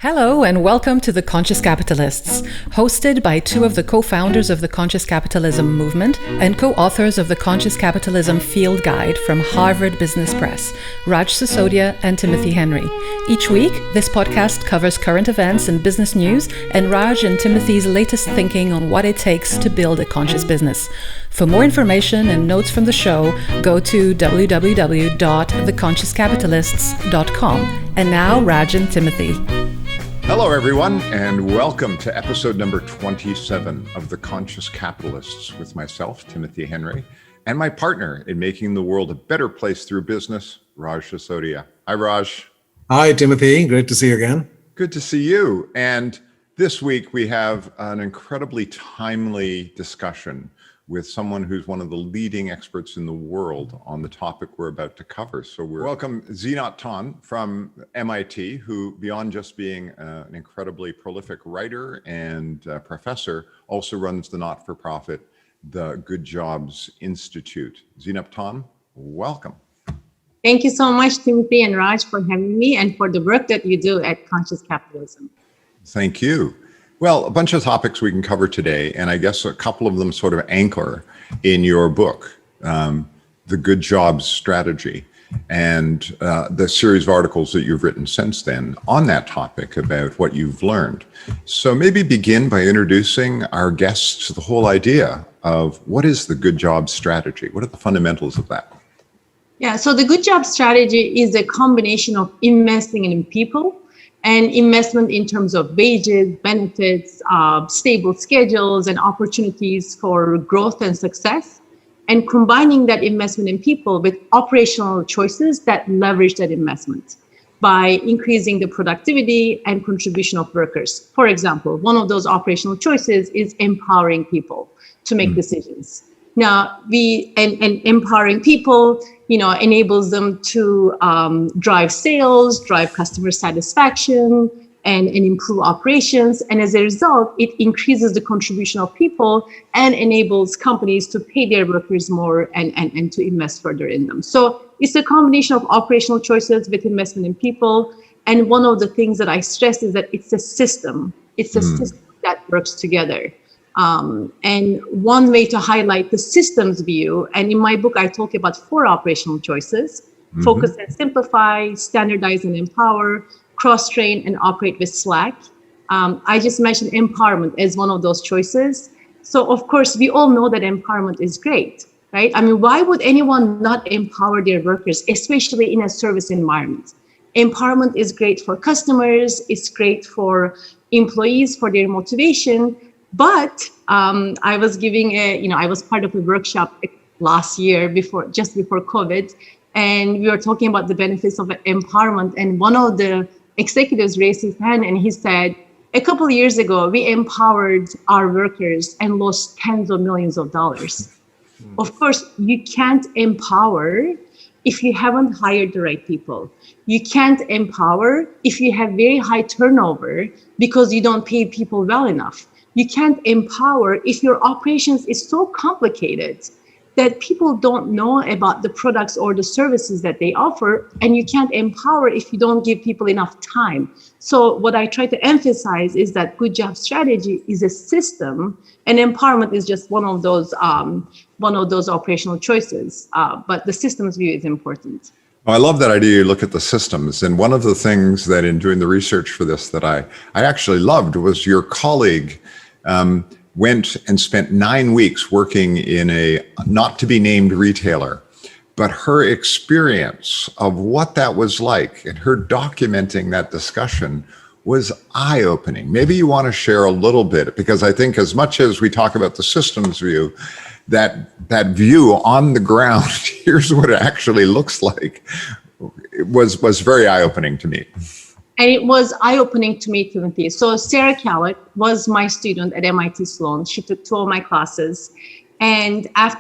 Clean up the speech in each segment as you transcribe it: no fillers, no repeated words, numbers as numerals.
Hello and welcome to The Conscious Capitalists, hosted by two of the co-founders of the Conscious Capitalism movement and co-authors of the Conscious Capitalism Field Guide from Harvard Business Press, Raj Sisodia and Timothy Henry. Each week, this podcast covers current events and business news and Raj and Timothy's latest thinking on what it takes to build a conscious business. For more information and notes from the show, go to www.theconsciouscapitalists.com. And now, Raj and Timothy. Hello, everyone, and welcome to episode number 27 of The Conscious Capitalists with myself, Timothy Henry, and my partner in making the world a better place through business, Raj Sisodia. Hi, Raj. Hi, Timothy. Great to see you again. Good to see you. And this week we have an incredibly timely discussion with someone who's one of the leading experts in the world on the topic we're about to cover. So we welcome Zeynep Ton from MIT, who beyond just being an incredibly prolific writer and professor, also runs the not-for-profit, the Good Jobs Institute. Zeynep Ton, welcome. Thank you so much, Timothy and Raj, for having me and for the work that you do at Conscious Capitalism. Thank you. Well, a bunch of topics we can cover today, and I guess a couple of them sort of anchor in your book, The Good Jobs Strategy, and the series of articles that you've written since then on that topic about what you've learned. So maybe begin by introducing our guests to the whole idea of what is the Good Jobs Strategy? What are the fundamentals of that? Yeah, so the Good Jobs Strategy is a combination of investing in people and investment in terms of wages, benefits, stable schedules, and opportunities for growth and success, and combining that investment in people with operational choices that leverage that investment by increasing the productivity and contribution of workers. For example, one of those operational choices is empowering people to make decisions. Now, empowering people, enables them to drive sales, drive customer satisfaction, and improve operations. And as a result, it increases the contribution of people and enables companies to pay their workers more and to invest further in them. So it's a combination of operational choices with investment in people. And one of the things that I stress is that it's a system. It's a system that works together. And one way to highlight the systems view, and in my book, I talk about 4 operational choices: focus and simplify, standardize and empower, cross-train and operate with Slack. I just mentioned empowerment as one of those choices. So of course, we all know that empowerment is great, right? I mean, why would anyone not empower their workers, especially in a service environment? Empowerment is great for customers. It's great for employees, for their motivation. But I was I was part of a workshop last year just before COVID, and we were talking about the benefits of empowerment. And one of the executives raised his hand and he said, a couple of years ago, we empowered our workers and lost tens of millions of dollars. Of course, you can't empower if you haven't hired the right people. You can't empower if you have very high turnover because you don't pay people well enough. You can't empower if your operations is so complicated that people don't know about the products or the services that they offer, and you can't empower if you don't give people enough time. So what I try to emphasize is that Good Job Strategy is a system, and empowerment is just one of those operational choices. But the systems view is important. I love that idea. You look at the systems. And one of the things that in doing the research for this that I actually loved was your colleague went and spent 9 weeks working in a not to be named retailer, but her experience of what that was like and her documenting that discussion was eye-opening. Maybe you want to share a little bit, because I think as much as we talk about the systems view, that view on the ground, here's what it actually looks like, it was very eye-opening to me. And it was eye-opening to me, Timothy. So Sarah Callett was my student at MIT Sloan. She took 2 of my classes. And as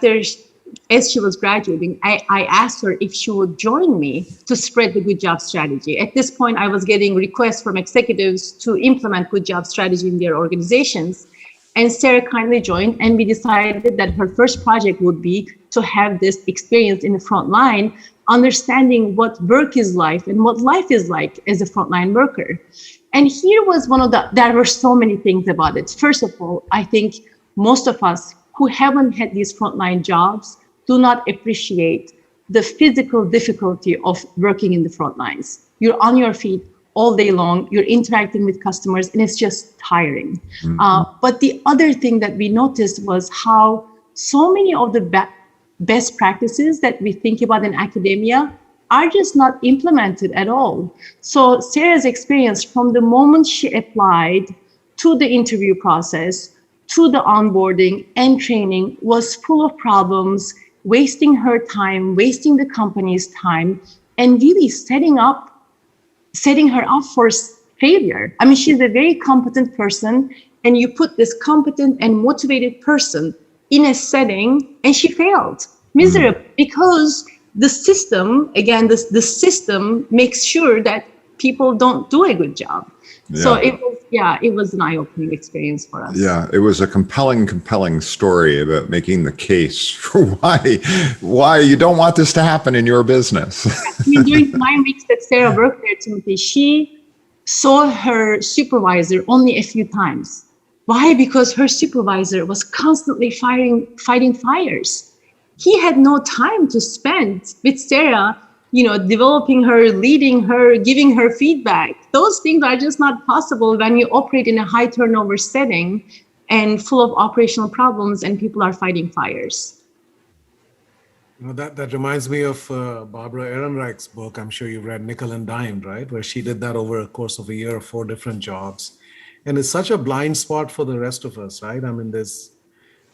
she was graduating, I asked her if she would join me to spread the Good Job Strategy. At this point, I was getting requests from executives to implement Good Job Strategy in their organizations. And Sarah kindly joined, and we decided that her first project would be to have this experience in the front line understanding what work is like and what life is like as a frontline worker. And here was there were so many things about it. First of all, I think most of us who haven't had these frontline jobs do not appreciate the physical difficulty of working in the front lines. You're on your feet all day long, you're interacting with customers, and it's just tiring. But the other thing that we noticed was how so many of the best practices that we think about in academia are just not implemented at all. So Sarah's experience from the moment she applied to the interview process, to the onboarding and training was full of problems, wasting her time, wasting the company's time, and really setting her up for failure. I mean, she's a very competent person, and you put this competent and motivated person in a setting, and she failed miserably because the system, again, the system makes sure that people don't do a good job. Yeah. So it was an eye-opening experience for us. Yeah, it was a compelling story about making the case for why you don't want this to happen in your business. I mean, during the 9 weeks that Sarah worked there, Timothy, she saw her supervisor only a few times. Why? Because her supervisor was constantly fighting fires. He had no time to spend with Sarah, developing her, leading her, giving her feedback. Those things are just not possible when you operate in a high turnover setting and full of operational problems and people are fighting fires. That reminds me of Barbara Ehrenreich's book. I'm sure you've read Nickel and Dimed, right? Where she did that over a course of a year, 4 different jobs. And it's such a blind spot for the rest of us, right? I mean, there's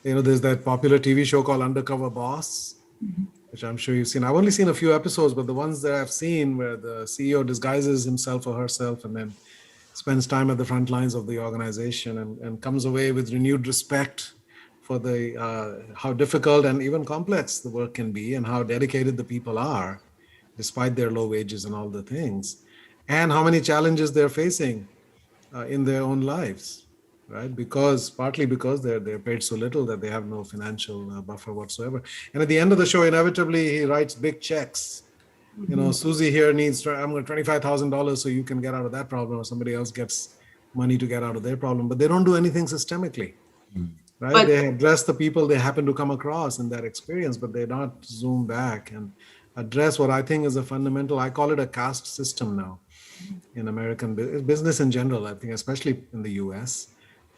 that popular TV show called Undercover Boss, which I'm sure you've seen. I've only seen a few episodes, but the ones that I've seen where the CEO disguises himself or herself and then spends time at the front lines of the organization and comes away with renewed respect for how difficult and even complex the work can be and how dedicated the people are, despite their low wages and all the things, and how many challenges they're facing in their own lives, right? Partly because they're paid so little that they have no financial buffer whatsoever. And at the end of the show, inevitably, he writes big checks. Susie here needs $25,000 so you can get out of that problem, or somebody else gets money to get out of their problem. But they don't do anything systemically, right? But they address the people they happen to come across in that experience, but they don't zoom back and address what I think is a fundamental, I call it a caste system now in American business in general, I think, especially in the US.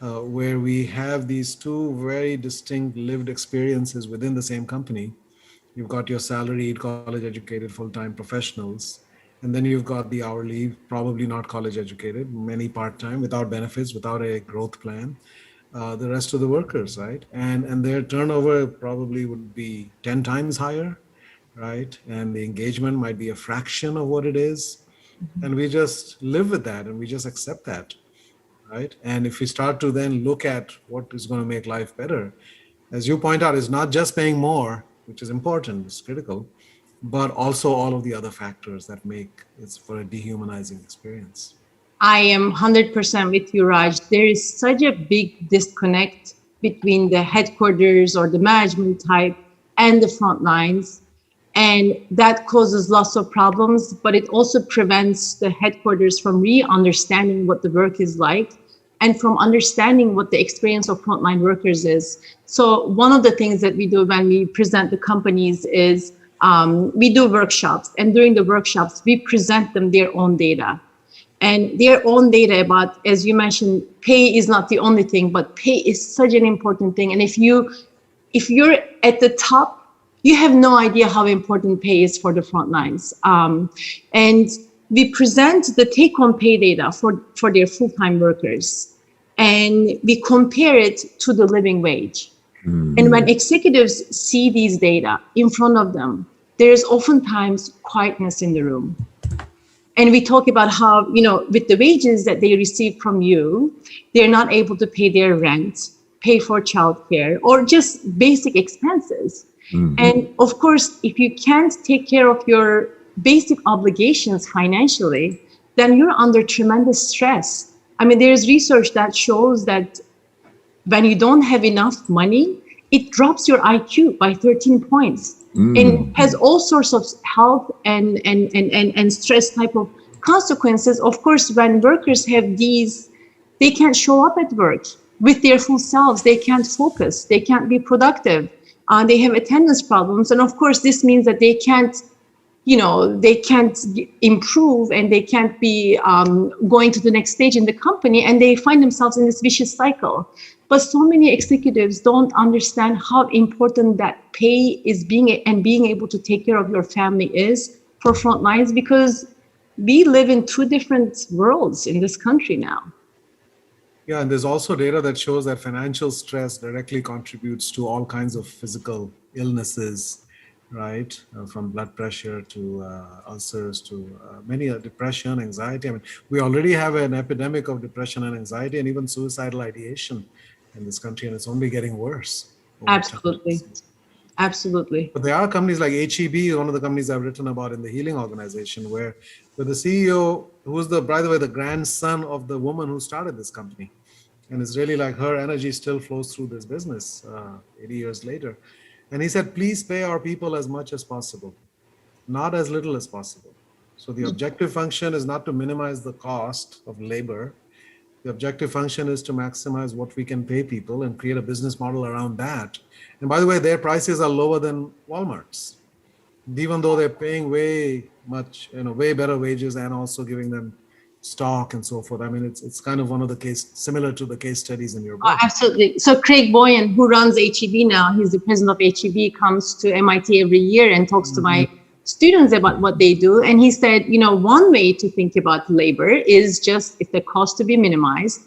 Where we have these two very distinct lived experiences within the same company. You've got your salaried, college-educated, full-time professionals, and then you've got the hourly, probably not college-educated, many part-time, without benefits, without a growth plan, the rest of the workers, right? And their turnover probably would be 10 times higher, right? And the engagement might be a fraction of what it is. And we just live with that, and we just accept that. Right? And if we start to then look at what is going to make life better, as you point out, it's not just paying more, which is important, it's critical, but also all of the other factors that make it for a dehumanizing experience. I am 100% with you, Raj. There is such a big disconnect between the headquarters or the management type and the front lines. And that causes lots of problems, but it also prevents the headquarters from really understanding what the work is like and from understanding what the experience of frontline workers is. So one of the things that we do when we present the companies is we do workshops, and during the workshops, we present them their own data. And their own data about, as you mentioned, pay is not the only thing, but pay is such an important thing. And if you're at the top, you have no idea how important pay is for the front lines. And we present the take-home pay data for their full-time workers, and we compare it to the living wage. And when executives see these data in front of them, there's oftentimes quietness in the room. And we talk about how, with the wages that they receive from you, they're not able to pay their rent, pay for childcare, or just basic expenses. And of course, if you can't take care of your basic obligations financially, then you're under tremendous stress. I mean, there's research that shows that when you don't have enough money, it drops your IQ by 13 points. and has all sorts of health and stress type of consequences. Of course, when workers have these, they can't show up at work with their full selves. They can't focus. They can't be productive. They have attendance problems. And of course, this means that they can't, they can't improve, and they can't be going to the next stage in the company, and they find themselves in this vicious cycle. But so many executives don't understand how important that pay is, being able to take care of your family is for frontlines, because we live in two different worlds in this country now. Yeah, and there's also data that shows that financial stress directly contributes to all kinds of physical illnesses, right? From blood pressure to ulcers to many depression, anxiety. I mean, we already have an epidemic of depression and anxiety and even suicidal ideation in this country, and it's only getting worse. Absolutely. Absolutely. But there are companies like HEB, one of the companies I've written about in the Healing Organization, where the CEO, who's by the way, the grandson of the woman who started this company. And it's really like her energy still flows through this business 80 years later. And he said, please pay our people as much as possible, not as little as possible. So the objective function is not to minimize the cost of labor. The objective function is to maximize what we can pay people and create a business model around that. And by the way, their prices are lower than Walmart's, even though they're paying way better wages and also giving them stock and so forth. I mean, it's kind of one of the similar to the case studies in your book. Oh, absolutely. So Craig Boyan, who runs HEB now, he's the president of HEB, comes to MIT every year and talks to my students about what they do. And he said, one way to think about labor is just if the cost to be minimized,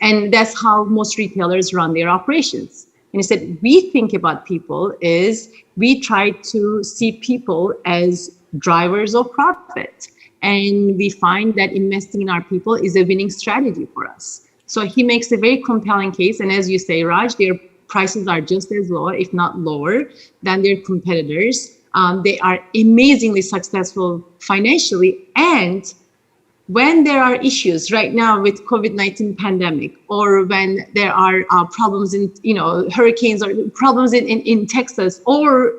and that's how most retailers run their operations. And he said, we think about people is we try to see people as drivers of profit. And we find that investing in our people is a winning strategy for us. So he makes a very compelling case. And as you say, Raj, their prices are just as low, if not lower, than their competitors. They are amazingly successful financially. And when there are issues right now with COVID-19 pandemic, or when there are problems in, hurricanes or problems in Texas, or,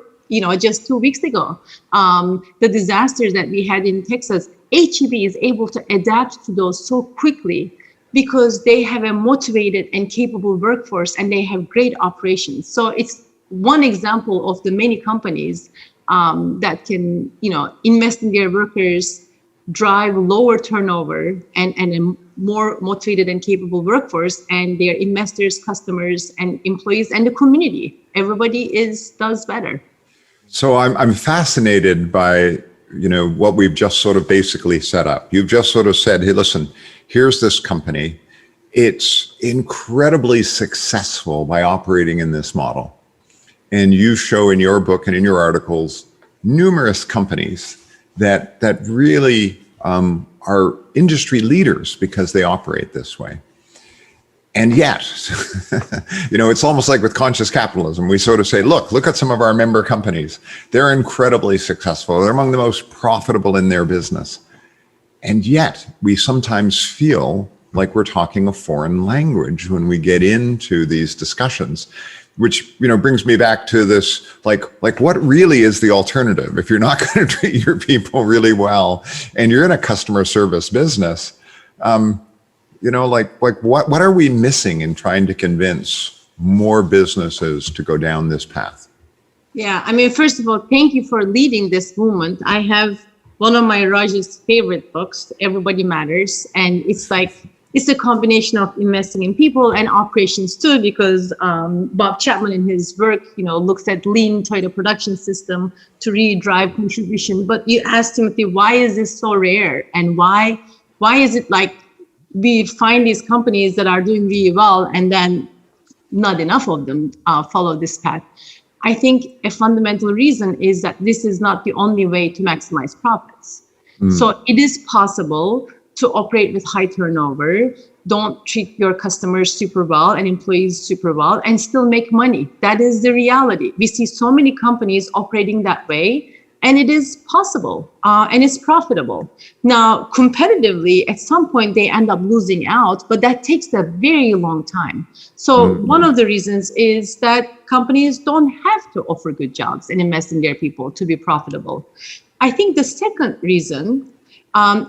just 2 weeks ago, the disasters that we had in Texas, HEB is able to adapt to those so quickly because they have a motivated and capable workforce, and they have great operations. So it's one example of the many companies that can, invest in their workers, drive lower turnover and a more motivated and capable workforce, and their investors, customers, and employees, and the community. Everybody does better. So I'm fascinated by, what we've just sort of basically set up. You've just sort of said, hey, listen, here's this company. It's incredibly successful by operating in this model. And you show in your book and in your articles numerous companies that really are industry leaders because they operate this way. And yet, it's almost like with conscious capitalism, we sort of say, look at some of our member companies. They're incredibly successful. They're among the most profitable in their business. And yet we sometimes feel like we're talking a foreign language when we get into these discussions, which, brings me back to this, like what really is the alternative? If you're not going to treat your people really well and you're in a customer service business, what are we missing in trying to convince more businesses to go down this path? Yeah, I mean, first of all, thank you for leading this movement. I have one of my Raj's favorite books, Everybody Matters. And it's a combination of investing in people and operations too, because Bob Chapman in his work, looks at lean Toyota production system to really drive contribution. But you asked Timothy, why is this so rare? And why is it like we find these companies that are doing really well and then not enough of them follow this path? I think a fundamental reason is that this is not the only way to maximize profits. So it is possible to operate with high turnover, don't treat your customers super well and employees super well, and still make money. That is the reality. We see so many companies operating that way And it is possible, and it's profitable. Now, competitively, at some point, they end up losing out, but that takes a very long time. So one of the reasons is that companies don't have to offer good jobs and invest in their people to be profitable. I think the second reason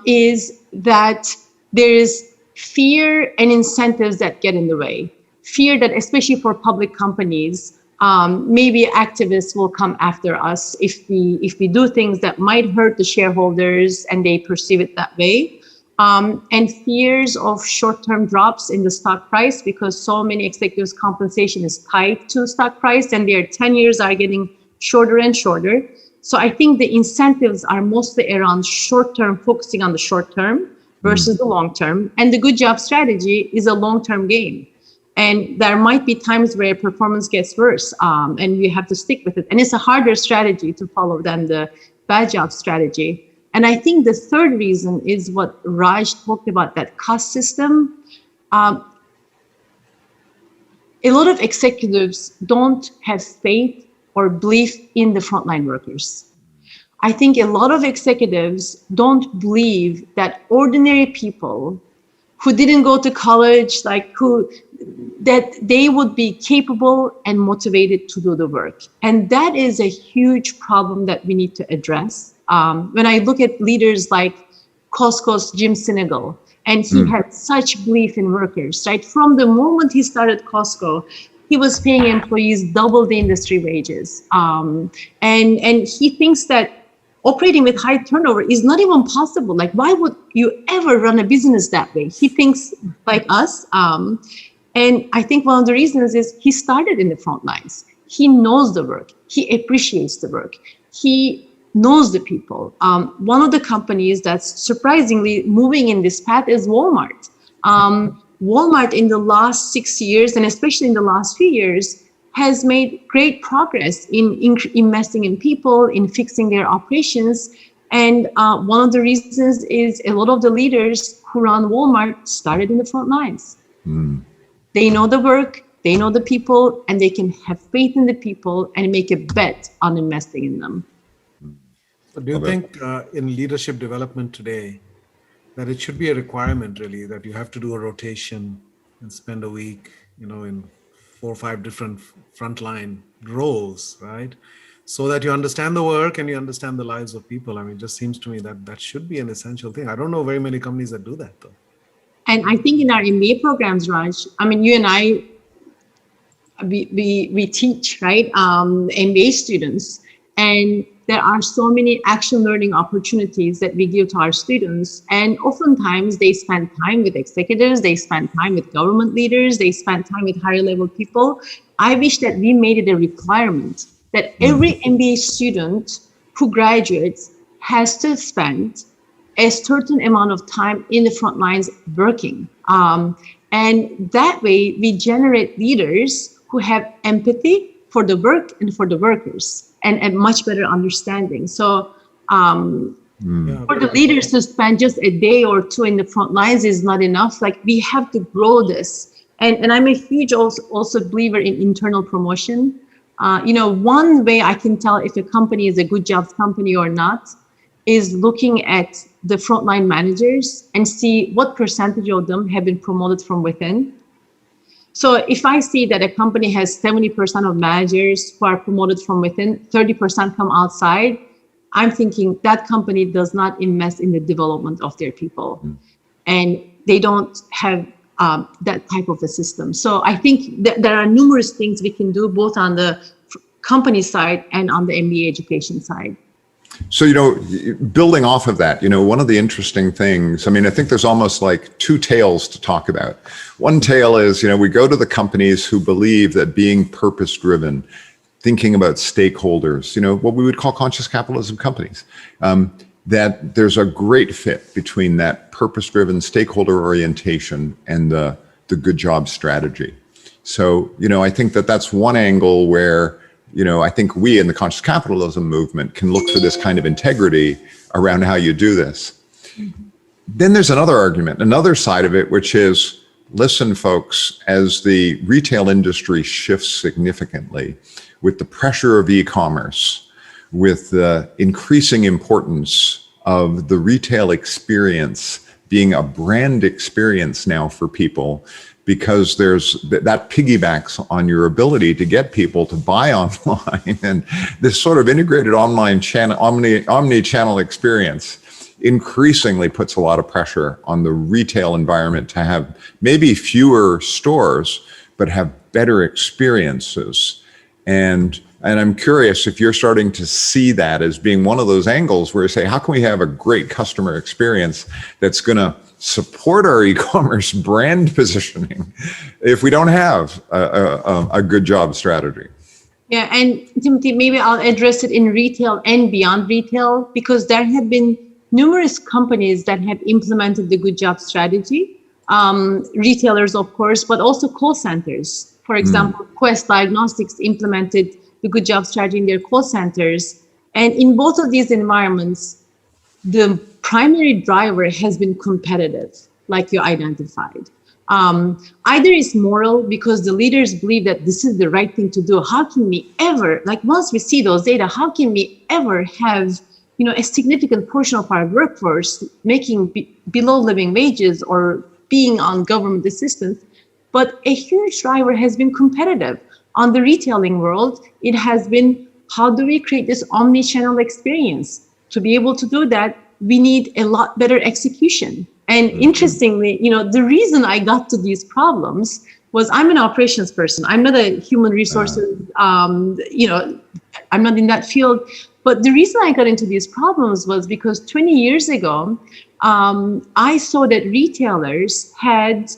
is that there is fear and incentives that get in the way. Fear that, especially for public companies, maybe activists will come after us if we do things that might hurt the shareholders and they perceive it that way. And fears of short-term drops in the stock price, because so many executives' compensation is tied to stock price and their tenures are getting shorter and shorter. So I think the incentives are mostly around short-term, focusing on the short-term versus the long-term. And the good job strategy is a long-term game. And there might be times where performance gets worse, and you have to stick with it. And it's a harder strategy to follow than the bad job strategy. And I think the third reason is what Raj talked about, that caste system. A lot of executives don't have faith or belief in the frontline workers. I think a lot of executives don't believe that ordinary people who didn't go to college, that they would be capable and motivated to do the work. And that is a huge problem that we need to address. When I look at leaders like Costco's Jim Sinegal, and he had such belief in workers, right? From the moment he started Costco, he was paying employees double the industry wages. And he thinks that operating with high turnover is not even possible. Like, why would you ever run a business that way? He thinks like us. And I think one of the reasons is he started in the front lines. He knows the work. He appreciates the work. He knows the people. One of the companies that's surprisingly moving in this path is Walmart. Walmart in the last 6 years, and especially in the last few years, has made great progress in investing in people, in fixing their operations. And one of the reasons is a lot of the leaders who run Walmart started in the front lines. They know the work, they know the people, and they can have faith in the people and make a bet on investing in them. So do you think in leadership development today that it should be a requirement, really, that you have to do a rotation and spend a week, in 4 or 5 different frontline roles, right? So that you understand the work and you understand the lives of people. I mean, it just seems to me that that should be an essential thing. I don't know very many companies that do that, though. And I think in our MBA programs, Raj, I mean, you and I, we teach, right, MBA students, and there are so many action learning opportunities that we give to our students. And oftentimes they spend time with executives, they spend time with government leaders, they spend time with higher level people. I wish that we made it a requirement that every MBA student who graduates has to spend a certain amount of time in the front lines working. And that way we generate leaders who have empathy for the work and for the workers, and a much better understanding. So for the leaders to spend just a day or two in the front lines is not enough. Like, we have to grow this. And I'm a huge also believer in internal promotion. One way I can tell if a company is a good jobs company or not is looking at the frontline managers and see what percentage of them have been promoted from within. So if I see that a company has 70% of managers who are promoted from within, 30% come outside, I'm thinking that company does not invest in the development of their people. And they don't have that type of a system. So I think that there are numerous things we can do both on the company side and on the MBA education side. So, building off of that, one of the interesting things, I think there's almost like 2 tales to talk about. One tale is, we go to the companies who believe that being purpose-driven, thinking about stakeholders, what we would call conscious capitalism companies, that there's a great fit between that purpose-driven stakeholder orientation and the good job strategy. So, I think that that's one angle where I think we in the conscious capitalism movement can look for this kind of integrity around how you do this. Then there's another argument, another side of it, which is, listen, folks, as the retail industry shifts significantly with the pressure of e-commerce, with the increasing importance of the retail experience being a brand experience now for people, because there's that piggybacks on your ability to get people to buy online. And this sort of integrated online channel, omni-channel experience increasingly puts a lot of pressure on the retail environment to have maybe fewer stores, but have better experiences. And I'm curious if you're starting to see that as being one of those angles where you say, how can we have a great customer experience that's going to support our e-commerce brand positioning if we don't have a good job strategy? Yeah, and Timothy, maybe I'll address it in retail and beyond retail, because there have been numerous companies that have implemented the good job strategy. Retailers, of course, but also call centers. For example, Quest Diagnostics implemented the good job strategy in their call centers. And in both of these environments, the primary driver has been competitive, like you identified. Either it's moral because the leaders believe that this is the right thing to do. How can we ever, like once we see those data, how can we ever have, you know, a significant portion of our workforce making below living wages or being on government assistance? But a huge driver has been competitive. On the retailing world, it has been, how do we create this omni-channel experience? To be able to do that, we need a lot better execution. And interestingly, you know, the reason I got to these problems was I'm an operations person. I'm not a human resources, you know, I'm not in that field. But the reason I got into these problems was because 20 years ago, I saw that retailers had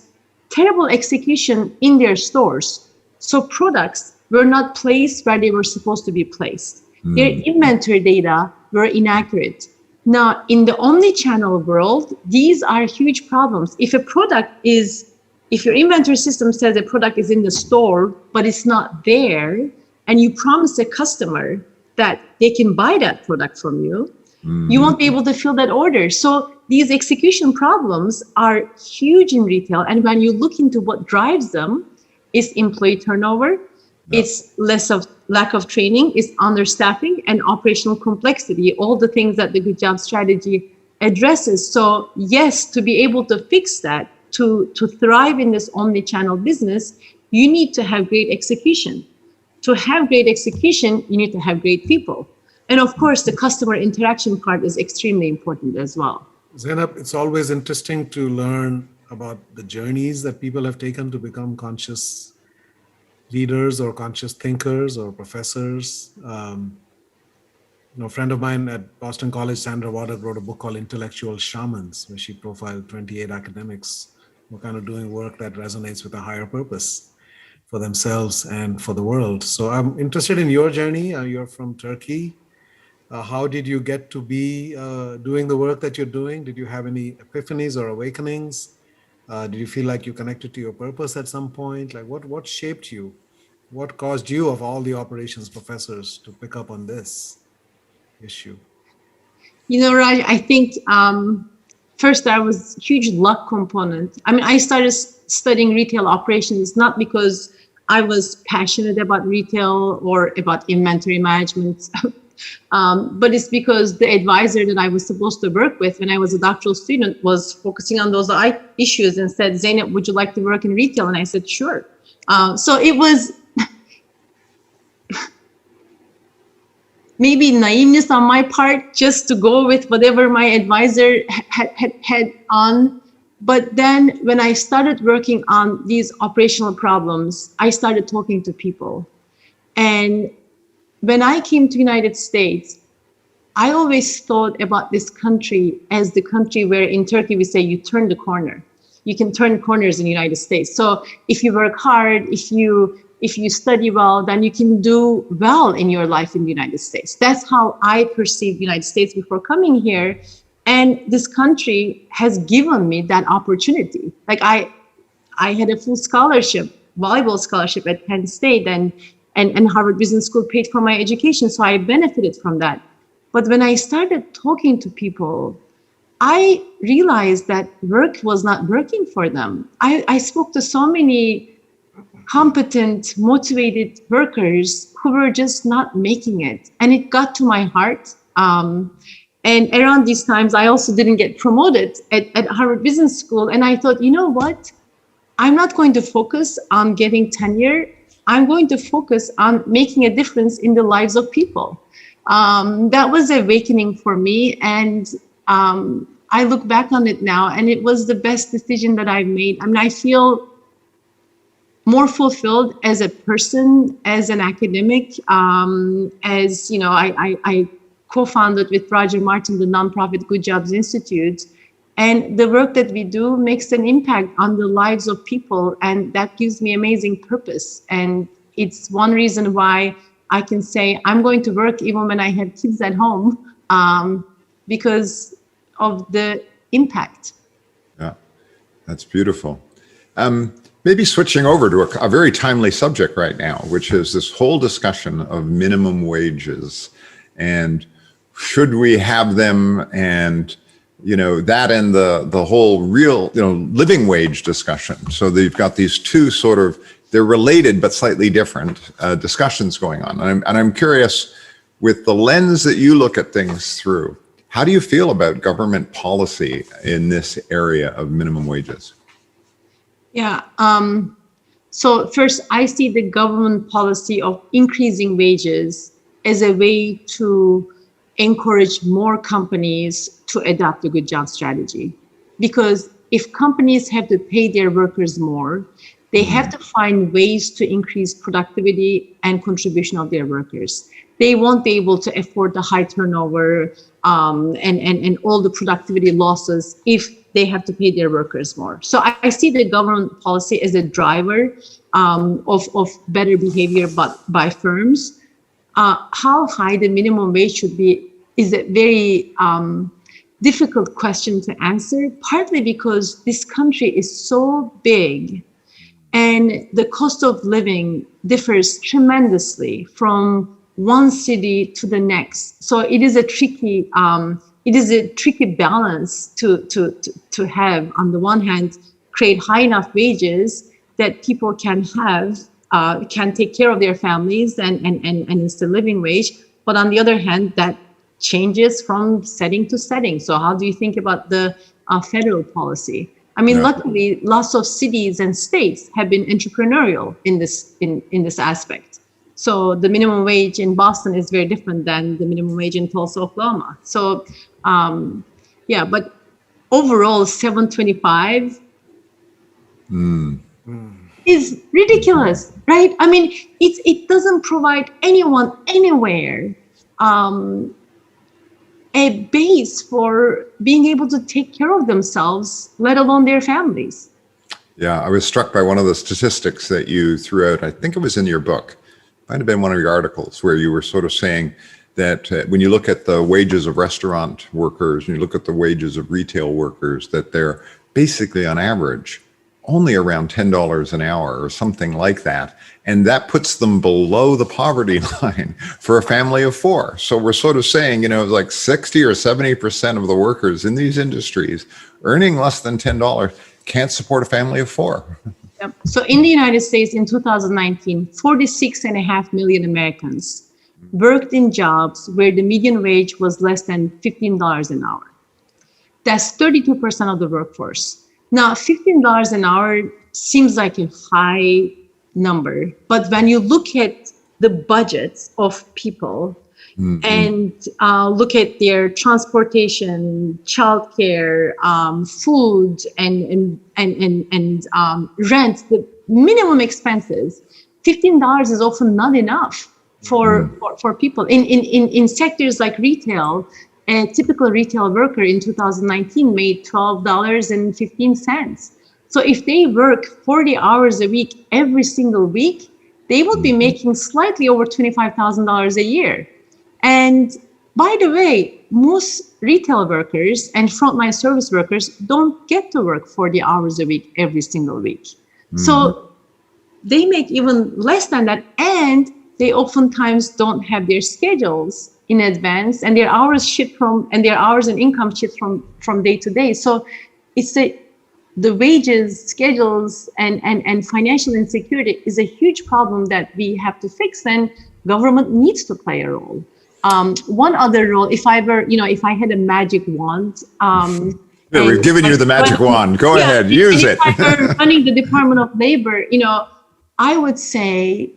terrible execution in their stores. So products were not placed where they were supposed to be placed. Their inventory data were inaccurate. Now, in the omni-channel world, these are huge problems. If your inventory system says a product is in the store, but it's not there, and you promise a customer that they can buy that product from you, you won't be able to fill that order. So these execution problems are huge in retail. And when you look into what drives them, it's employee turnover, it's lack of training, it's understaffing and operational complexity, all the things that the good job strategy addresses. So yes, to be able to fix that, to thrive in this omni-channel business, you need to have great execution. To have great execution, you need to have great people. And of course, the customer interaction part is extremely important as well. Zeynep, it's always interesting to learn about the journeys that people have taken to become conscious leaders or conscious thinkers or professors. You know, a friend of mine at Boston College, Sandra Waddock, wrote a book called Intellectual Shamans, where she profiled 28 academics who are kind of doing work that resonates with a higher purpose for themselves and for the world. So I'm interested in your journey. You're from Turkey. How did you get to be doing the work that you're doing? Did you have any epiphanies or awakenings? Did you feel like you connected to your purpose at some point? Like what shaped you? What caused you, of all the operations professors, to pick up on this issue? You know, Raj, I think first there was huge luck component. I mean, I started studying retail operations not because I was passionate about retail or about inventory management, but it's because the advisor that I was supposed to work with when I was a doctoral student was focusing on those issues and said, Zeynep, would you like to work in retail? And I said, sure. So it was maybe naiveness on my part just to go with whatever my advisor had on. But then when I started working on these operational problems, I started talking to people. And when I came to the United States, I always thought about this country as the country where in Turkey we say you turn the corner. You can turn corners in the United States. So if you work hard, if you study well, then you can do well in your life in the United States. That's how I perceived the United States before coming here. And this country has given me that opportunity. Like I had a full scholarship, volleyball scholarship at Penn State, and Harvard Business School paid for my education. So I benefited from that. But when I started talking to people, I realized that work was not working for them. I spoke to so many competent, motivated workers who were just not making it. And it got to my heart. And around these times, I also didn't get promoted at Harvard Business School. And I thought, you know what? I'm not going to focus on getting tenure. I'm going to focus on making a difference in the lives of people. That was an awakening for me. And I look back on it now, and it was the best decision that I've made. I mean, I feel more fulfilled as a person, as an academic, as, you know, I co-founded with Roger Martin, the nonprofit Good Jobs Institute. And the work that we do makes an impact on the lives of people. And that gives me amazing purpose. And it's one reason why I can say I'm going to work even when I have kids at home, because of the impact. Yeah, that's beautiful. Maybe switching over to a very timely subject right now, which is this whole discussion of minimum wages, and should we have them, and you know, that and the whole real, you know, living wage discussion. So they've got these two sort of, they're related but slightly different discussions going on. And I'm curious, with the lens that you look at things through, how do you feel about government policy in this area of minimum wages? Yeah. So first, I see the government policy of increasing wages as a way to encourage more companies to adopt a good job strategy. Because if companies have to pay their workers more, they have to find ways to increase productivity and contribution of their workers. They won't be able to afford the high turnover and all the productivity losses if they have to pay their workers more. So I see the government policy as a driver of better behavior by firms. How high the minimum wage should be is a very difficult question to answer, partly because this country is so big and the cost of living differs tremendously from one city to the next. So it is a tricky balance to have. On the one hand, create high enough wages that people can take care of their families and it's the living wage. But on the other hand, that changes from setting to setting. So how do you think about the federal policy? I mean, luckily, lots of cities and states have been entrepreneurial in this aspect. So the minimum wage in Boston is very different than the minimum wage in Tulsa, Oklahoma. So, but overall, $7.25 is ridiculous, right? I mean, it doesn't provide anyone anywhere a base for being able to take care of themselves, let alone their families. Yeah, I was struck by one of the statistics that you threw out. I think it was in your book. Might have been one of your articles where you were sort of saying that when you look at the wages of restaurant workers and you look at the wages of retail workers, that they're basically on average only around $10 an hour or something like that. And that puts them below the poverty line for a family of four. So we're sort of saying, you know, like 60 or 70% of the workers in these industries earning less than $10 can't support a family of four. Yep. So in the United States in 2019, 46.5 million Americans worked in jobs where the median wage was less than $15 an hour. That's 32% of the workforce. Now, $15 an hour seems like a high number, but when you look at the budgets of people and look at their transportation, childcare, food, and rent, the minimum expenses, $15 is often not enough for people. In sectors like retail, a typical retail worker in 2019 made $12.15. So if they work 40 hours a week every single week, they would be making slightly over $25,000 a year. And by the way, most retail workers and frontline service workers don't get to work 40 hours a week every single week. So they make even less than that, and they oftentimes don't have their schedules in advance, and their hours and income shift from day to day. So it's a the wages, schedules, and financial insecurity is a huge problem that we have to fix, and government needs to play a role. One other role, if I had a magic wand. Yeah, we've given you the magic wand. Go ahead, use it. If I were running the Department of Labor, I would say,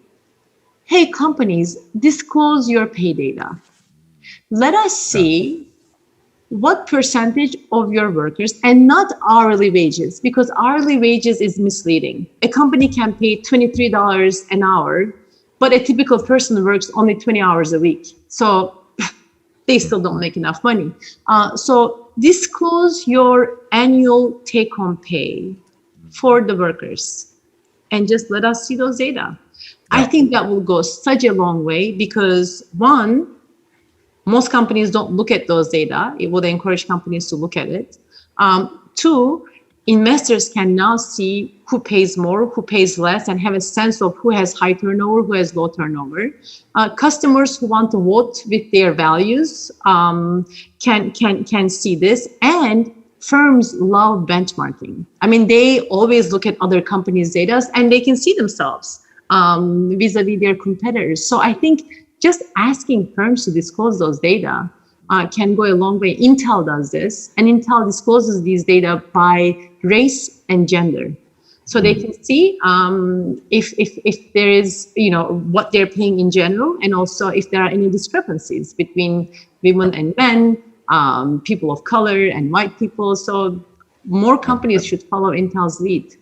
hey, companies, disclose your pay data. Let us see what percentage of your workers, and not hourly wages, because hourly wages is misleading. A company can pay $23 an hour, but a typical person works only 20 hours a week. So they still don't make enough money. So disclose your annual take-home pay for the workers and just let us see those data. I think that will go such a long way, because one, most companies don't look at those data. It would encourage companies to look at it. Two, investors can now see who pays more, who pays less, and have a sense of who has high turnover, who has low turnover. Customers who want to vote with their values can see this, and firms love benchmarking. I mean, they always look at other companies' data, and they can see themselves vis-a-vis their competitors. So I think just asking firms to disclose those data can go a long way. Intel does this, and Intel discloses these data by race and gender. So they can see if there is, what they're paying in general, and also if there are any discrepancies between women and men, people of color and white people. So more companies should follow Intel's lead.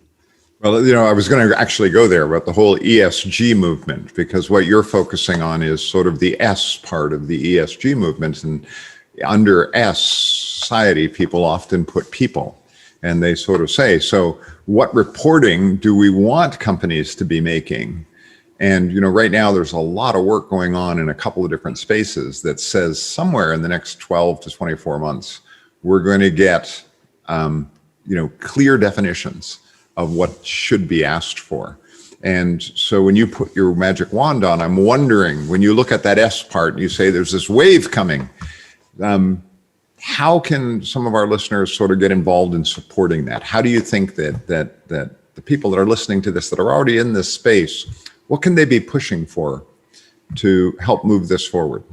Well, I was going to actually go there about the whole ESG movement, because what you're focusing on is sort of the S part of the ESG movement. And under S, society, people often put people, and they sort of say, so what reporting do we want companies to be making? And, right now there's a lot of work going on in a couple of different spaces that says somewhere in the next 12 to 24 months, we're going to get, clear definitions of what should be asked for. And so when you put your magic wand on, I'm wondering, when you look at that S part and you say there's this wave coming, how can some of our listeners sort of get involved in supporting that? How do you think that the people that are listening to this, that are already in this space, what can they be pushing for to help move this forward?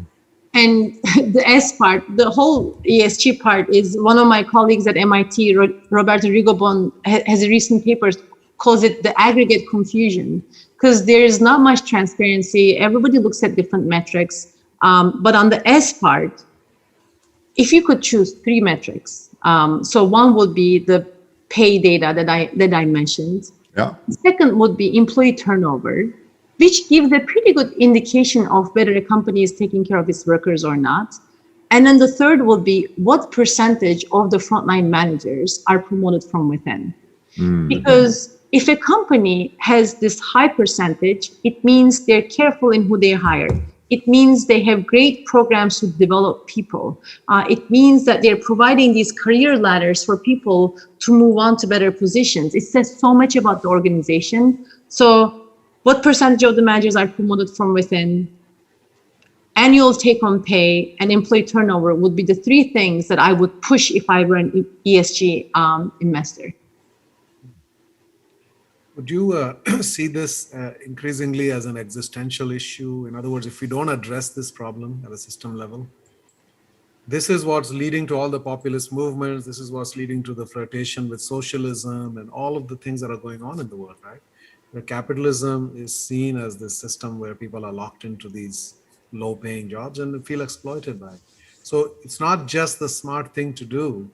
And the S part, the whole ESG part, is one of my colleagues at MIT, Roberto Rigobon, has a recent paper, calls it the aggregate confusion, because there is not much transparency. Everybody looks at different metrics. But on the S part, if you could choose 3 metrics, so one would be the pay data that I mentioned. Yeah. The second would be employee turnover, which gives a pretty good indication of whether a company is taking care of its workers or not. And then the third would be what percentage of the frontline managers are promoted from within. Mm-hmm. Because if a company has this high percentage, it means they're careful in who they hire. It means they have great programs to develop people. It means that they're providing these career ladders for people to move on to better positions. It says so much about the organization. So what percentage of the managers are promoted from within, annual take-home pay, and employee turnover would be the 3 things that I would push if I were an ESG investor. Would you see this increasingly as an existential issue? In other words, if we don't address this problem at a system level, this is what's leading to all the populist movements. This is what's leading to the flirtation with socialism and all of the things that are going on in the world, right? Where capitalism is seen as this system where people are locked into these low-paying jobs and feel exploited by it. So it's not just the smart thing to do.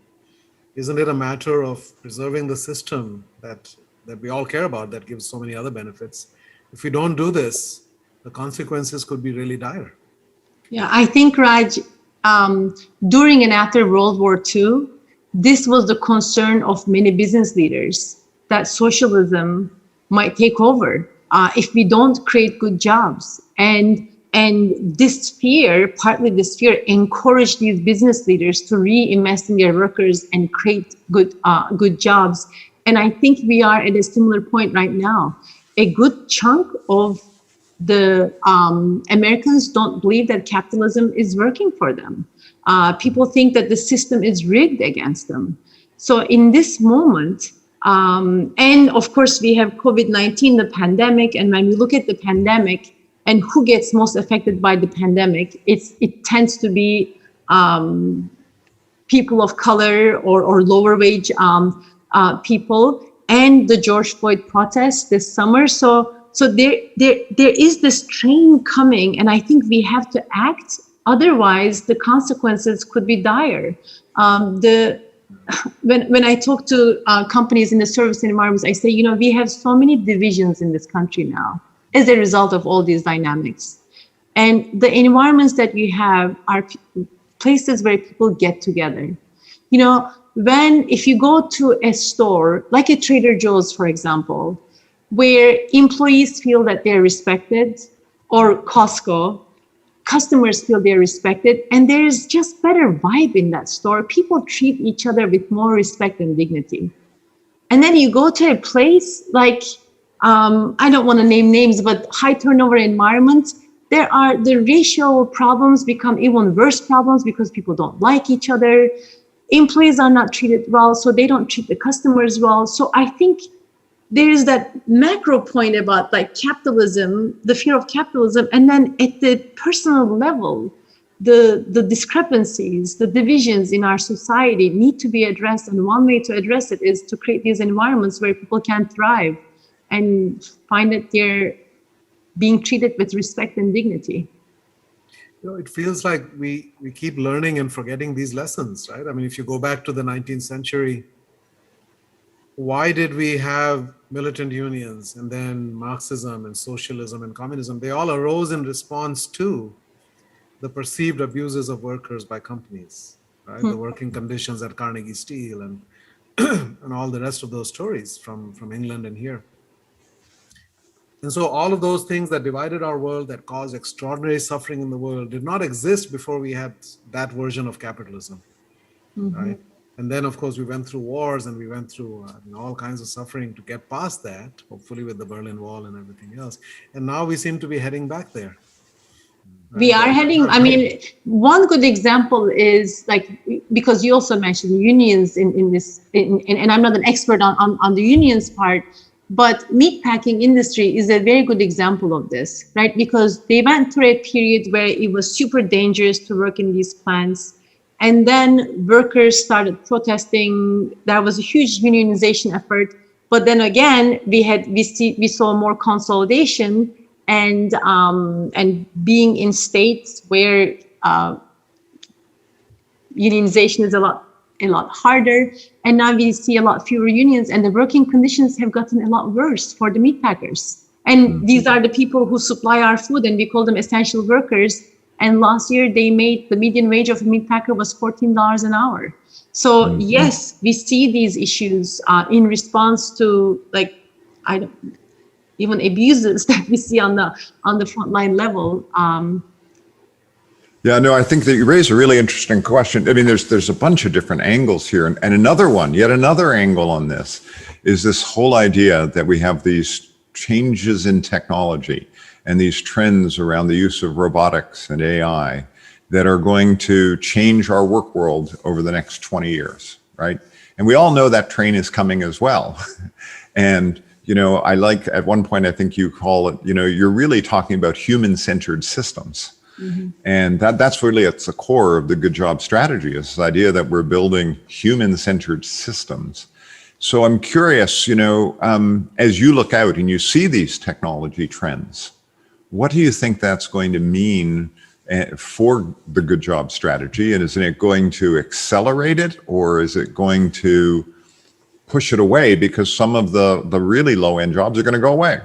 Isn't it a matter of preserving the system that we all care about, that gives so many other benefits? If we don't do this, the consequences could be really dire. Yeah, I think, Raj, during and after World War II, this was the concern of many business leaders, that socialism might take over if we don't create good jobs. And this fear, partly this fear, encouraged these business leaders to reinvest in their workers and create good jobs. And I think we are at a similar point right now. A good chunk of the Americans don't believe that capitalism is working for them. People think that the system is rigged against them. So in this moment, And of course, we have COVID-19, the pandemic. And when we look at the pandemic and who gets most affected by the pandemic, it tends to be people of color or lower wage people, and the George Floyd protests this summer. So there is this train coming, and I think we have to act. Otherwise, the consequences could be dire. When I talk to companies in the service environments, I say, we have so many divisions in this country now as a result of all these dynamics. And the environments that we have are places where people get together. If you go to a store, like a Trader Joe's, for example, where employees feel that they're respected, or Costco, customers feel they're respected, and there's just better vibe in that store. People treat each other with more respect and dignity. And then you go to a place like, I don't want to name names, but high turnover environments, the racial problems become even worse problems because people don't like each other. Employees are not treated well, so they don't treat the customers well. So I think there is that macro point about like capitalism, the fear of capitalism, and then at the personal level, the discrepancies, the divisions in our society need to be addressed. And one way to address it is to create these environments where people can thrive and find that they're being treated with respect and dignity. It feels like we keep learning and forgetting these lessons, right? I mean, if you go back to the 19th century, why did we have militant unions and then Marxism and socialism and communism? They all arose in response to the perceived abuses of workers by companies, right? The working conditions at Carnegie Steel and and all the rest of those stories from England and here. And so all of those things that divided our world, that caused extraordinary suffering in the world, did not exist before we had that version of capitalism, right? And then, of course, we went through wars and we went through all kinds of suffering to get past that, hopefully with the Berlin Wall and everything else. And now we seem to be heading back there. Right? We are heading, I mean, one good example is like, because you also mentioned unions in this, and I'm not an expert on the unions part, but meatpacking industry is a very good example of this, right? Because they went through a period where it was super dangerous to work in these plants. And then workers started protesting. There was a huge unionization effort. But then again, we saw more consolidation and being in states where unionization is a lot harder. And now we see a lot fewer unions, and the working conditions have gotten a lot worse for the meatpackers. And these are the people who supply our food, and we call them essential workers. And last year they made the median wage of a meatpacker was $14 an hour. So yes, we see these issues in response to even abuses that we see on the frontline level. Yeah, no, I think that you raise a really interesting question. I mean, there's a bunch of different angles here. And another one, yet another angle on this is this whole idea that we have these changes in technology and these trends around the use of robotics and AI that are going to change our work world over the next 20 years, right? And we all know that train is coming as well. And, I like at one point, I think you call it, you're really talking about human-centered systems. And that's really at the core of the Good Job strategy, is this idea that we're building human-centered systems. So I'm curious, as you look out and you see these technology trends, what do you think that's going to mean for the Good Job strategy? And isn't it going to accelerate it, or is it going to push it away because some of the really low-end jobs are going to go away?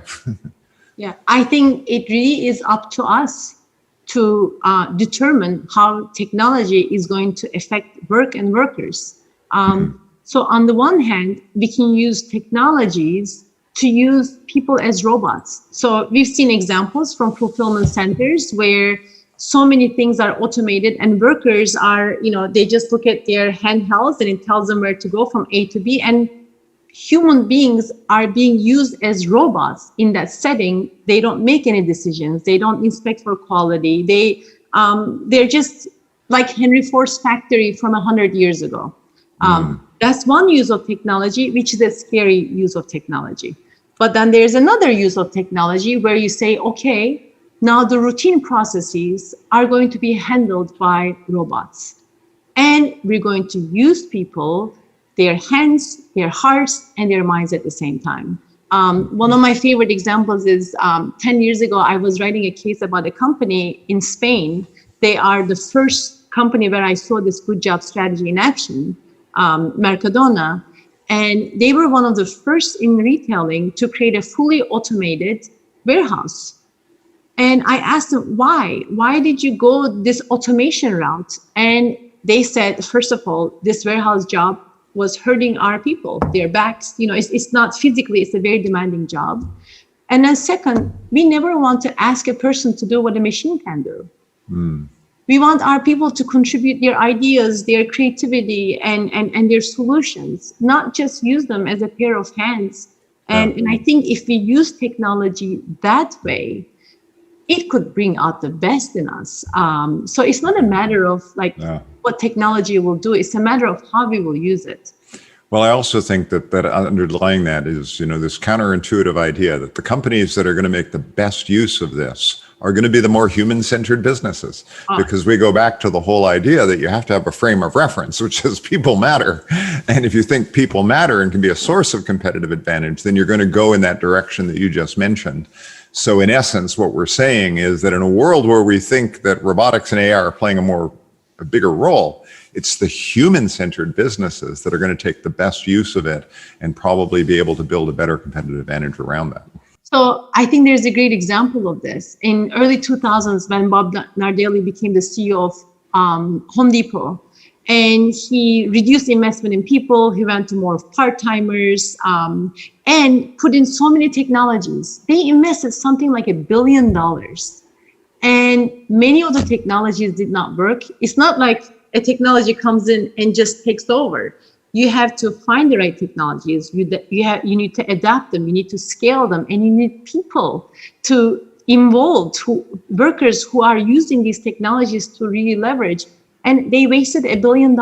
Yeah, I think it really is up to us to determine how technology is going to affect work and workers. So on the one hand, we can use technologies to use people as robots. So we've seen examples from fulfillment centers where so many things are automated and workers are, they just look at their handhelds and it tells them where to go from A to B. And human beings are being used as robots in that setting. They don't make any decisions. They don't inspect for quality. They're just like Henry Ford's factory from 100 years ago. That's one use of technology, which is a scary use of technology. But then there's another use of technology where you say, okay, now the routine processes are going to be handled by robots. And we're going to use people, their hands, their hearts, and their minds at the same time. One of my favorite examples is 10 years ago, I was writing a case about a company in Spain. They are the first company where I saw this good job strategy in action, Mercadona. And they were one of the first in retailing to create a fully automated warehouse. And I asked them, why? Why did you go this automation route? And they said, first of all, this warehouse job was hurting our people, their backs. It's not physically, it's a very demanding job. And then second, we never want to ask a person to do what a machine can do. We want our people to contribute their ideas, their creativity, and their solutions, not just use them as a pair of hands. And I think if we use technology that way, it could bring out the best in us. So it's not a matter of what technology will do. It's a matter of how we will use it. Well, I also think that underlying that is, this counterintuitive idea that the companies that are going to make the best use of this are going to be the more human-centered businesses, because we go back to the whole idea that you have to have a frame of reference, which is people matter. And if you think people matter and can be a source of competitive advantage, then you're going to go in that direction that you just mentioned. So in essence, what we're saying is that in a world where we think that robotics and AI are playing a bigger role, it's the human-centered businesses that are going to take the best use of it and probably be able to build a better competitive advantage around that. So I think there's a great example of this. In early 2000s, when Bob Nardelli became the CEO of Home Depot, and he reduced investment in people, he went to more part-timers, and put in so many technologies. They invested something like $1 billion. And many of the technologies did not work. It's not like a technology comes in and just takes over. You have to find the right technologies. You need to adapt them. You need to scale them, and you need people to involve workers who are using these technologies to really leverage. And they wasted $1 billion.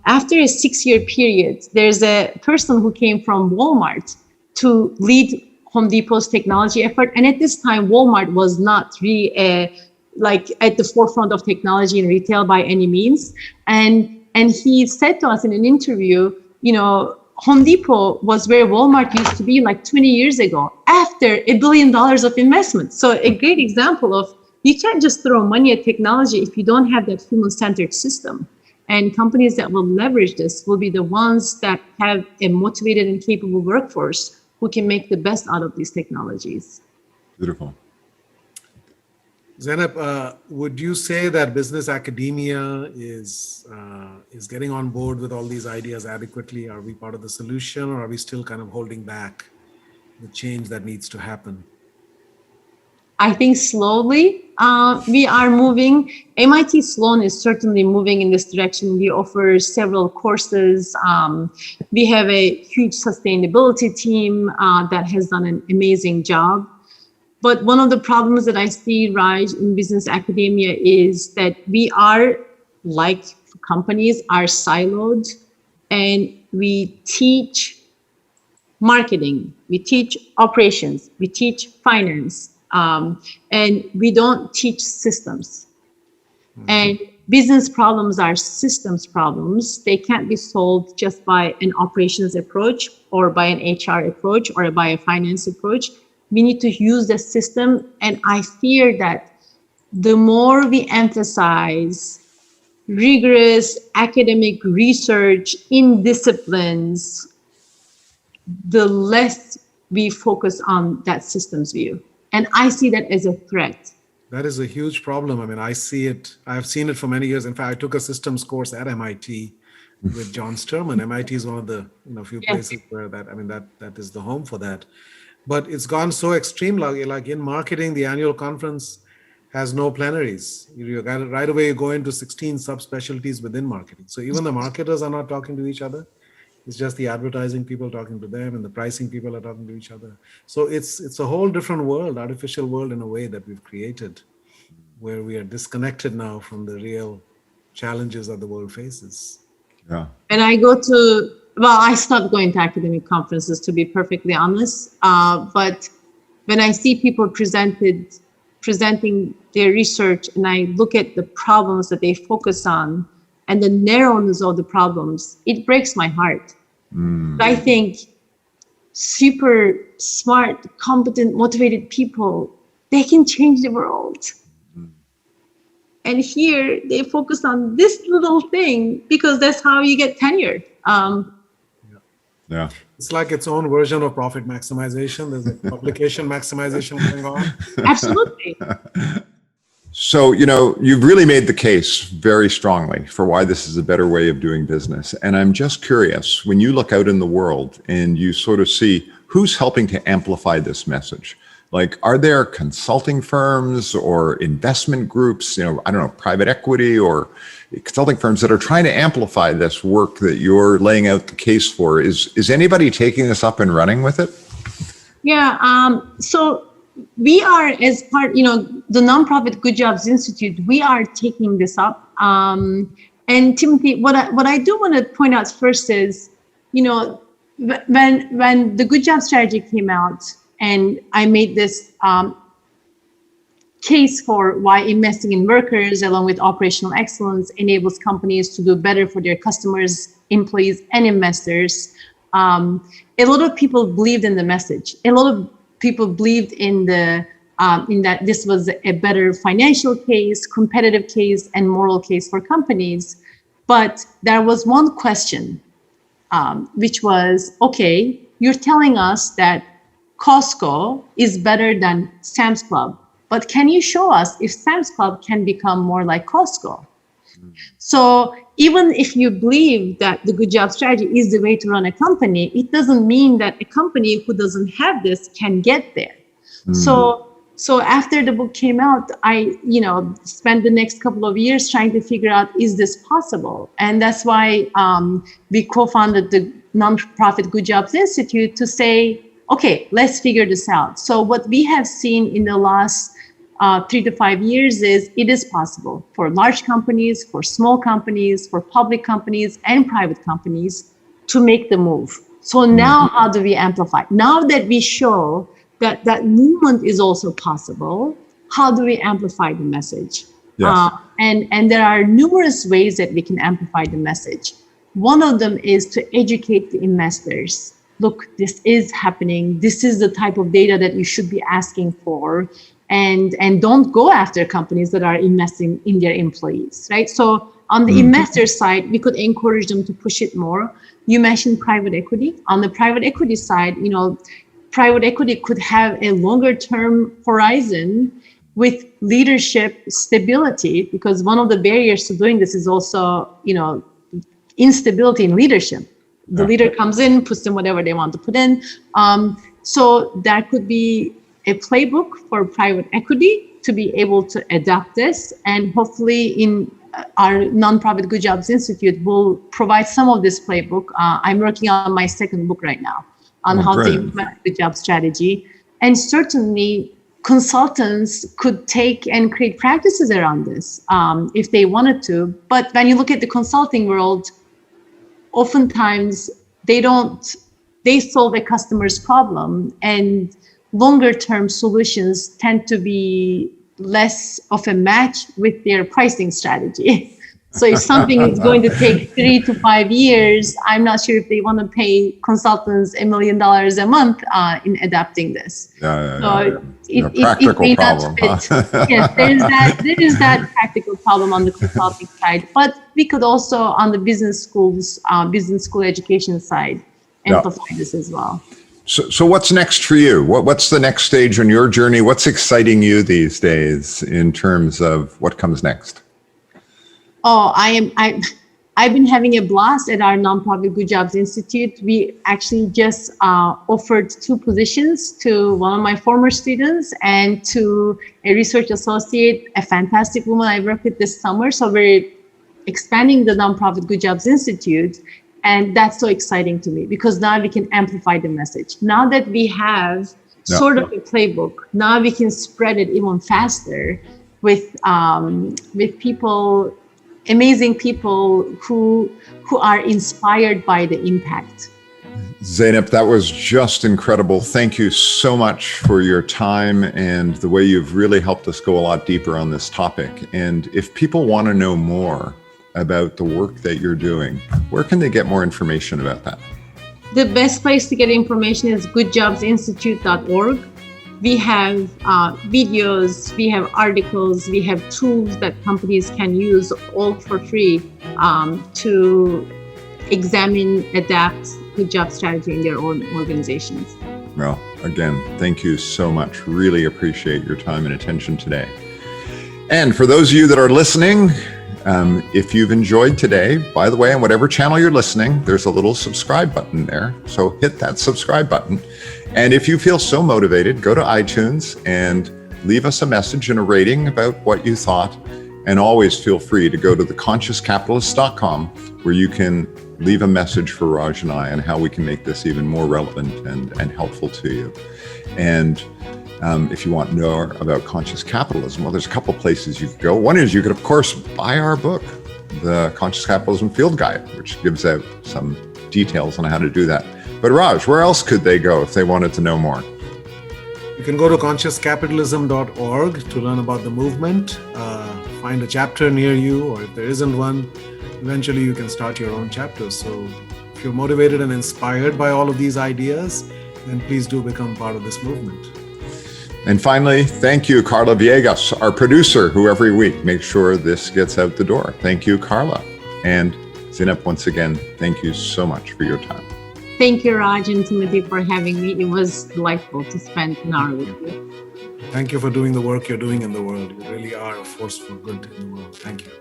After a 6-year period, there's a person who came from Walmart to lead Home Depot's technology effort. And at this time, Walmart was not really at the forefront of technology in retail by any means. And he said to us in an interview, Home Depot was where Walmart used to be like 20 years ago, after $1 billion of investment. So a great example of, you can't just throw money at technology if you don't have that human-centered system. And companies that will leverage this will be the ones that have a motivated and capable workforce who can make the best out of these technologies. Beautiful. Zeynep, would you say that business academia is getting on board with all these ideas adequately? Are we part of the solution, or are we still kind of holding back the change that needs to happen? I think slowly we are moving. MIT Sloan is certainly moving in this direction. We offer several courses. We have a huge sustainability team that has done an amazing job. But one of the problems that I see rise in business academia is that we are, like companies, are siloed, and we teach marketing, we teach operations, we teach finance, and we don't teach systems. And business problems are systems problems. They can't be solved just by an operations approach, or by an HR approach, or by a finance approach. We need to use the system. And I fear that the more we emphasize rigorous academic research in disciplines, the less we focus on that systems view. And I see that as a threat. That is a huge problem. I mean, I see it. I've seen it for many years. In fact, I took a systems course at MIT with John Sterman. MIT is one of the few places where that is the home for that. But it's gone so extreme. Like in marketing, the annual conference has no plenaries. You got it right away. You go into 16 subspecialties within marketing. So even the marketers are not talking to each other. It's just the advertising people talking to them, and the pricing people are talking to each other. So it's a whole different world, artificial world in a way that we've created, where we are disconnected now from the real challenges that the world faces. Yeah. And I go to, well, I stopped going to academic conferences, to be perfectly honest. But when I see people presenting their research, and I look at the problems that they focus on and the narrowness of the problems, it breaks my heart. I think super smart, competent, motivated people, they can change the world. And here they focus on this little thing because that's how you get tenure. Yeah. It's like its own version of profit maximization. There's a publication maximization going on. Absolutely. So, you know, you've really made the case very strongly for why this is a better way of doing business. And I'm just curious, when you look out in the world and you sort of see who's helping to amplify this message, like, are there consulting firms or investment groups, you know, I don't know, private equity or consulting firms that are trying to amplify this work that you're laying out the case for? Is anybody taking this up and running with it? Yeah. So we are, as part, you know, the nonprofit Good Jobs Institute, we are taking this up. And Timothy, what I do want to point out first is, you know, when the Good Job strategy came out, and I made this case for why investing in workers along with operational excellence enables companies to do better for their customers, employees, and investors. A lot of people believed in the message. A lot of people believed in that this was a better financial case, competitive case, and moral case for companies. But there was one question, which was, okay, you're telling us that Costco is better than Sam's Club, but can you show us if Sam's Club can become more like Costco? So even if you believe that the Good Job strategy is the way to run a company, it doesn't mean that a company who doesn't have this can get there. So after the book came out, I, you know, spent the next couple of years trying to figure out, is this possible? And that's why we co-founded the nonprofit Good Jobs Institute to say, okay, let's figure this out. So what we have seen in the last 3 to 5 years is it is possible for large companies, for small companies, for public companies and private companies to make the move. So now how do we amplify? Now that we show that that movement is also possible, how do we amplify the message? Yes. And there are numerous ways that we can amplify the message. One of them is to educate the investors. Look, this is happening. This is the type of data that you should be asking for. And don't go after companies that are investing in their employees, right? So on the investor side, we could encourage them to push it more. You mentioned private equity. On the private equity side, you know, private equity could have a longer term horizon with leadership stability, because one of the barriers to doing this is also, you know, instability in leadership. The leader comes in, puts in whatever they want to put in. So that could be a playbook for private equity to be able to adapt this. And hopefully in our nonprofit Good Jobs Institute will provide some of this playbook. I'm working on my second book right now on how to implement the job strategy. And certainly consultants could take and create practices around this if they wanted to. But when you look at the consulting world, oftentimes they solve a customer's problem, and longer term solutions tend to be less of a match with their pricing strategy. So if something is going to take 3 to 5 years, I'm not sure if they want to pay consultants $1 million a month in adapting this. Practical problem. Yes, there is that practical problem on the consulting side, but we could also on the business school education side amplify this as well. So what's next for you? What's the next stage on your journey? What's exciting you these days in terms of what comes next? Oh, I've been having a blast at our nonprofit Good Jobs Institute. We actually just offered 2 positions to one of my former students and to a research associate, a fantastic woman I worked with this summer. So we're expanding the nonprofit Good Jobs Institute. And that's so exciting to me because now we can amplify the message. Now that we have sort of a playbook, now we can spread it even faster with people amazing people who are inspired by the impact. Zeynep, that was just incredible. Thank you so much for your time and the way you've really helped us go a lot deeper on this topic. And if people want to know more about the work that you're doing, where can they get more information about that? The best place to get information is goodjobsinstitute.org. We have videos, we have articles, we have tools that companies can use all for free to examine, adapt good job strategy in their own organizations. Well, again, thank you so much. Really appreciate your time and attention today. And for those of you that are listening, if you've enjoyed today, by the way, on whatever channel you're listening, there's a little subscribe button there. So hit that subscribe button. And if you feel so motivated, go to iTunes and leave us a message and a rating about what you thought. And always feel free to go to theconsciouscapitalist.com, where you can leave a message for Raj and I on how we can make this even more relevant and helpful to you. And if you want more about conscious capitalism, well, there's a couple places you could go. One is you could, of course, buy our book, The Conscious Capitalism Field Guide, which gives out some details on how to do that. But Raj, where else could they go if they wanted to know more? You can go to consciouscapitalism.org to learn about the movement, find a chapter near you, or if there isn't one, eventually you can start your own chapter. So if you're motivated and inspired by all of these ideas, then please do become part of this movement. And finally, thank you, Carla Villegas, our producer, who every week makes sure this gets out the door. Thank you, Carla. And Zeynep, once again, thank you so much for your time. Thank you, Raj and Timothy, for having me. It was delightful to spend an hour with you. Thank you for doing the work you're doing in the world. You really are a force for good in the world. Thank you.